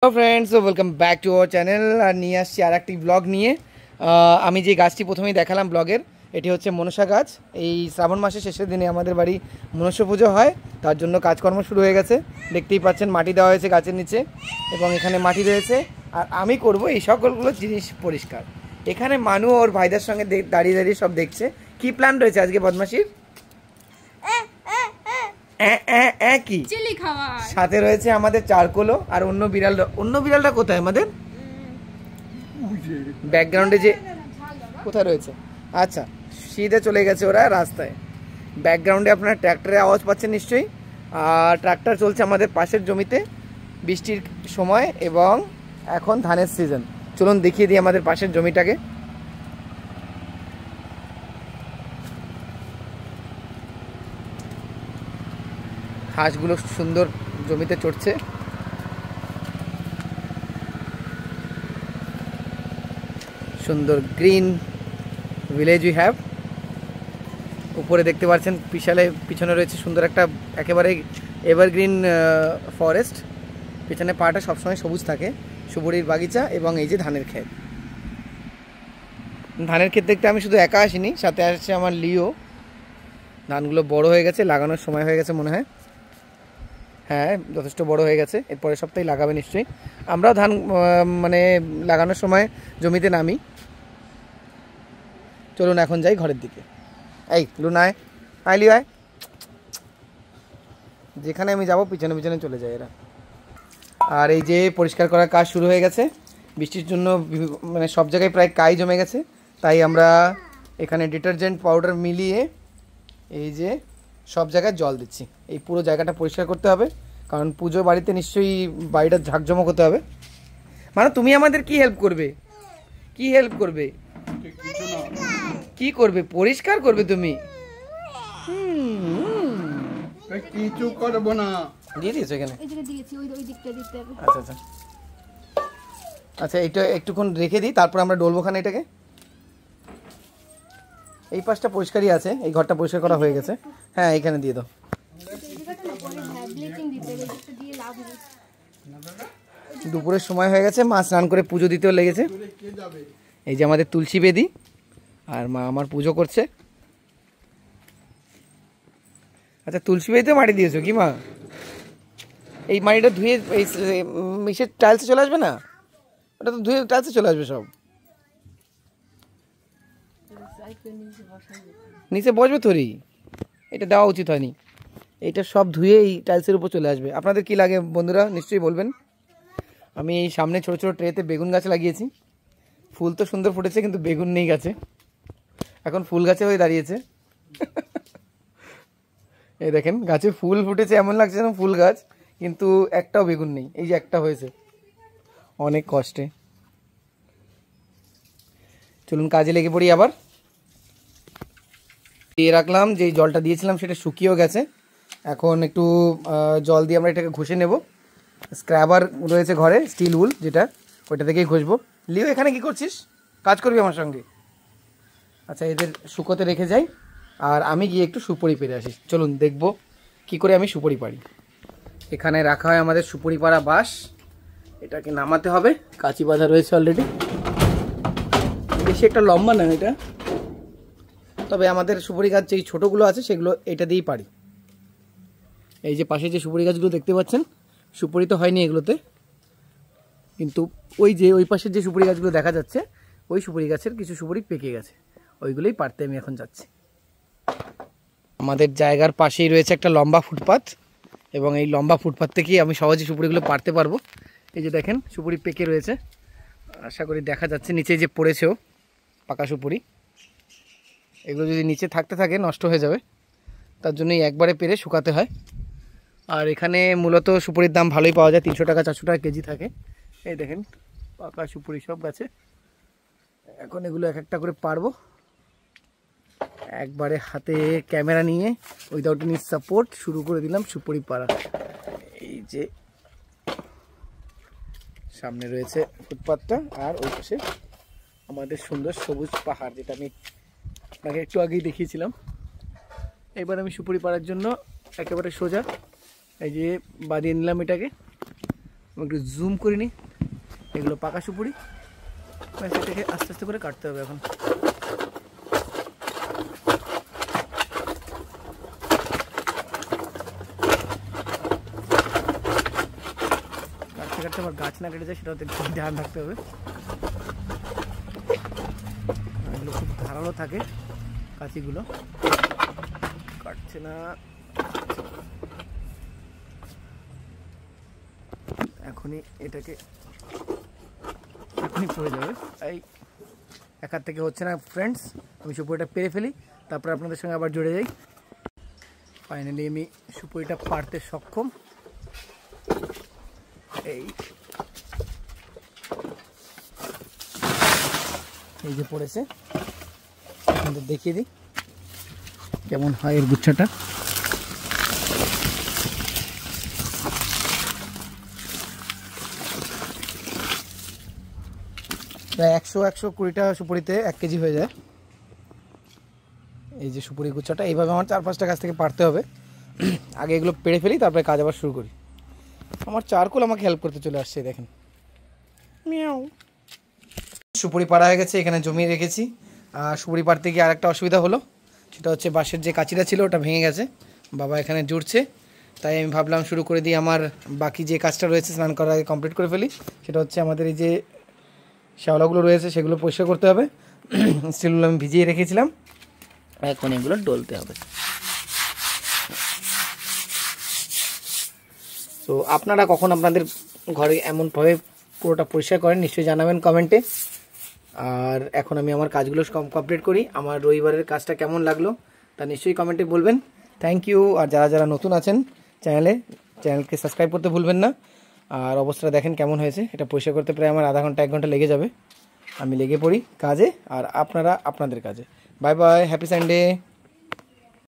Hello friends, welcome back to our channel. আর নিয়ে আসছি আর একটি ব্লগ নিয়ে। আমি যে গাছটি প্রথমেই দেখালাম ব্লগের, এটি হচ্ছে মনসা গাছ। এই শ্রাবণ মাসের শেষের দিনে আমাদের বাড়ি মনসা পুজো হয়, তার জন্য কাজকর্ম শুরু হয়ে গেছে। দেখতেই পাচ্ছেন মাটি দেওয়া হয়েছে গাছের নিচে এবং এখানে মাটি রয়েছে। আর আমি করব এই সকলগুলো জিনিস পরিষ্কার। এখানে মানু ওর ভাইদের সঙ্গে দাঁড়িয়ে দাঁড়িয়ে সব দেখছে। কি প্ল্যান রয়েছে আজকে বদমাসির? কি সাথে রয়েছে আমাদের চারকোলো আর অন্য বিড়ালটা কোথায় আমাদের ব্যাকগ্রাউন্ডে যে কোথায় রয়েছে? আচ্ছা, সিধে চলে গেছে ওরা রাস্তায়। ব্যাকগ্রাউন্ডে আপনারা ট্র্যাক্টরের আওয়াজ পাচ্ছেন নিশ্চয়ই। আর ট্র্যাক্টর চলছে আমাদের পাশের জমিতে, বৃষ্টির সময় এবং এখন ধানের সিজন। চলুন দেখিয়ে দিই আমাদের পাশের জমিটাকে। হাঁসগুলো সুন্দর জমিতে চড়ছে। সুন্দর গ্রিন ভিলেজ উই হ্যাভ। উপরে দেখতে পাচ্ছেন পিছনে রয়েছে সুন্দর একটা একেবারে এভারগ্রিন ফরেস্ট। পিছনে পাহাড়টা সবসময় সবুজ থাকে, সুপুরির বাগিচা এবং এই যে ধানের ক্ষেত। ধানের ক্ষেত দেখতে আমি শুধু একা আসিনি, সাথে আসছে আমার লিও। ধানগুলো বড় হয়ে গেছে, লাগানোর সময় হয়ে গেছে মনে হয়। হ্যাঁ, যথেষ্ট বড় হয়ে গেছে, এরপরের সপ্তাহে লাগাবে নিশ্চয়ই। আমরাও ধান মানে লাগানোর সময় জমিতে নামি। চলুন এখন যাই ঘরের দিকে। এই লুনায় আইলি আয়, যেখানে আমি যাব পিছনে পিছনে চলে যায় এরা। আর এই যে পরিষ্কার করার কাজ শুরু হয়ে গেছে। বৃষ্টির জন্য মানে সব জায়গায় প্রায় কাই জমে গেছে, তাই আমরা এখানে ডিটারজেন্ট পাউডার মিলিয়ে এই যে সব জায়গায় জল দিচ্ছি। এই পুরো জায়গাটা পরিষ্কার করতে হবে, কারণ পুজো বাড়িতে নিশ্চয়ই বাড়িটা ঝাঁকজমক হতে হবে। মানে তুমি আমাদের কি হেল্প করবে? কি হেল্প করবে? কি করবে? পরিষ্কার করবে তুমি? কিছু করবো না। দিয়ে দিয়েছো এখানে? আচ্ছা আচ্ছা আচ্ছা, এটা একটুক্ষণ রেখে দিই, তারপর আমরা ডলবোখানে এটাকে। এই পাশটা পরিষ্কারই আছে, এই ঘরটা পরিষ্কার করা হয়ে গেছে। হ্যাঁ, এখানে দিয়ে দাও। দুপুরের সময় হয়ে গেছে, মা স্নান করে পুজো দিতেও লেগেছে। এই যে আমাদের তুলসী বেদি, আর মা আমার পুজো করছে। আচ্ছা, তুলসী বেদিতেও মাটি দিয়েছো কি মা? এই মাটিটা ধুয়ে এই মিশের টাইলসে চলে আসবে না? ওটা তো ধুয়ে টাইলসে চলে আসবে সব। নিচে বসবে তোরই, এটা দেওয়া উচিত হয়নি। এটা সব ধুয়ে এই টাইলসের উপর চলে আসবে। আপনাদের কি লাগে বন্ধুরা নিশ্চয়ই বলবেন। আমি এই সামনে ছোট ছোট ট্রেতে বেগুন গাছ লাগিয়েছি। ফুল তো সুন্দর ফুটেছে, কিন্তু বেগুন নেই গাছে। এখন ফুল গাছে হয়ে দাঁড়িয়েছে। এই দেখেন, গাছে ফুল ফুটেছে, এমন লাগছে যেন ফুল গাছ, কিন্তু একটাও বেগুন নেই। এই যে একটা হয়েছে, অনেক কষ্টে। চলুন কাজে লেগে পড়ি আবার। দিয়ে রাখলাম, যে জলটা দিয়েছিলাম সেটা শুকিয়েও গেছে। এখন একটু জল দিয়ে আমরা এটাকে ঘষে নেব। স্ক্র্যাবার রয়েছে ঘরে, স্টিল উল যেটা, ওইটা থেকেই ঘষবো। লিও, এখানে কি করছিস? কাজ করবি আমার সঙ্গে? আচ্ছা, এদের শুকোতে রেখে যাই, আর আমি গিয়ে একটু সুপুরি পেরে আসি। চলুন দেখব কি করে আমি সুপুরি পারি। এখানে রাখা হয় আমাদের সুপুরি পাড়া বাঁশ। এটাকে নামাতে হবে, কাঁচি বাঁধা রয়েছে অলরেডি। বেশি একটা লম্বা না এটা, তবে আমাদের সুপুরি গাছ যেই ছোটোগুলো আছে সেগুলো এটা দিয়েই পারি। এই যে পাশে যে সুপুরি গাছগুলো দেখতে পাচ্ছেন, সুপুরি তো হয়নি এগুলোতে, কিন্তু ওই যে ওই পাশের যে সুপুরি গাছগুলো দেখা যাচ্ছে, ওই সুপুরি গাছের কিছু সুপুরি পেকে গেছে, ওইগুলোই পারতে আমি এখন যাচ্ছি। আমাদের জায়গার পাশেই রয়েছে একটা লম্বা ফুটপাথ, এবং এই লম্বা ফুটপাথ থেকেই আমি সহজে সুপুরিগুলো পারতে পারবো। এই যে দেখেন, সুপুরি পেকে রয়েছে, আশা করি দেখা যাচ্ছে। নিচে যে পড়েছেও পাকা সুপুরি, এগুলো যদি নিচে থাকতে থাকে নষ্ট হয়ে যাবে, তার জন্যই একবারে পেরে শুকাতে হয়। আর এখানে মূলত সুপুরির দাম ভালোই পাওয়া যায়, 300 টাকা 400 টাকা কেজি থাকে। এই দেখেন পাকা সুপুরি সব গাছে। এখন এগুলো এক একটা করে পারবো, একবারে হাতে ক্যামেরা নিয়ে উইদাউট এনি সাপোর্ট শুরু করে দিলাম সুপুরি পাড়া। এই যে সামনে রয়েছে ফুটপাথটা, আর ওই পাশে আমাদের সুন্দর সবুজ পাহাড়, যেটা আমি আপনাকে একটু আগেই দেখিয়েছিলাম। এবার আমি সুপুরি পাড়ার জন্য একেবারে সোজা এই যে বাঁধিয়ে নিলাম এটাকে। একটু জুম করে নিই। এগুলো পাকা সুপুরি, এটাকে আস্তে আস্তে করে কাটতে হবে। এখন কাটতে কাটতে আবার গাছ না কেটে যায়, সেটাও দেখতে ধ্যান রাখতে হবে। এগুলো খুব ধারালো থাকে, কাঁচিগুলো কাটছে না। এখনই এটাকে এখনই পড়ে যাবে, এই এক হাত থেকে হচ্ছে না ফ্রেন্ডস। আমি সুপুরিটা পেরে ফেলি, তারপর আপনাদের সঙ্গে আবার জুড়ে যাই। ফাইনালি আমি সুপুরিটা পারতে সক্ষম। এই যে পড়েছে, আপনাদের দেখিয়ে দিই কেমন হয় এর গুচ্ছাটা। প্রায় 100-120টা সুপুরিতে 1 কেজি হয়ে যায়। এই যে সুপুরি গুচ্ছাটা এইভাবে আমার 4-5টা গাছ থেকে পারতে হবে। আগে এগুলো পেড়ে ফেলি, তারপরে কাজ আবার শুরু করি। আমার চারকোল আমাকে হেল্প করতে চলে আসছে, দেখেন। মিয়াও। সুপুরি পাড়া হয়ে গেছে, এখানে জমিয়ে রেখেছি। আর সুপুরি পাড়তে গিয়ে আরেকটা অসুবিধা হলো, সেটা হচ্ছে বাঁশের যে কাঁচিটা ছিল ওটা ভেঙে গেছে। বাবা এখানে জুড়ছে, তাই আমি ভাবলাম শুরু করে দিই। আমার বাকি যে কাজটা রয়েছে স্নান করার আগে কমপ্লিট করে ফেলি। সেটা হচ্ছে আমাদের এই যে শ্যাওলাগুলো রয়েছে সেগুলো পরিষ্কার করতে হবে। স্টিলগুলো আমি ভিজিয়ে রেখেছিলাম, এখন এগুলো ডলতে হবে। তো আপনারা কখন আপনাদের ঘরে এমনভাবে পুরোটা পরিষ্কার করেন নিশ্চয়ই জানাবেন কমেন্টে। আর এখন আমি আমার কাজগুলো কমপ্লিট করি। আমার রবিবারের কাজটা কেমন লাগলো তা নিশ্চয়ই কমেন্টে বলবেন। Thank you. আর যারা যারা নতুন আছেন চ্যানেলকে সাবস্ক্রাইব করতে ভুলবেন না। আর অবস্থাটা দেখেন কেমন হয়েছে। এটা পরিষ্কার করতে প্রায় আমার আধা ঘন্টা 1 ঘন্টা লেগে যাবে। আমি লেগে পড়ি কাজে, আর আপনারা আপনাদের কাজে। Bye bye, happy Sunday.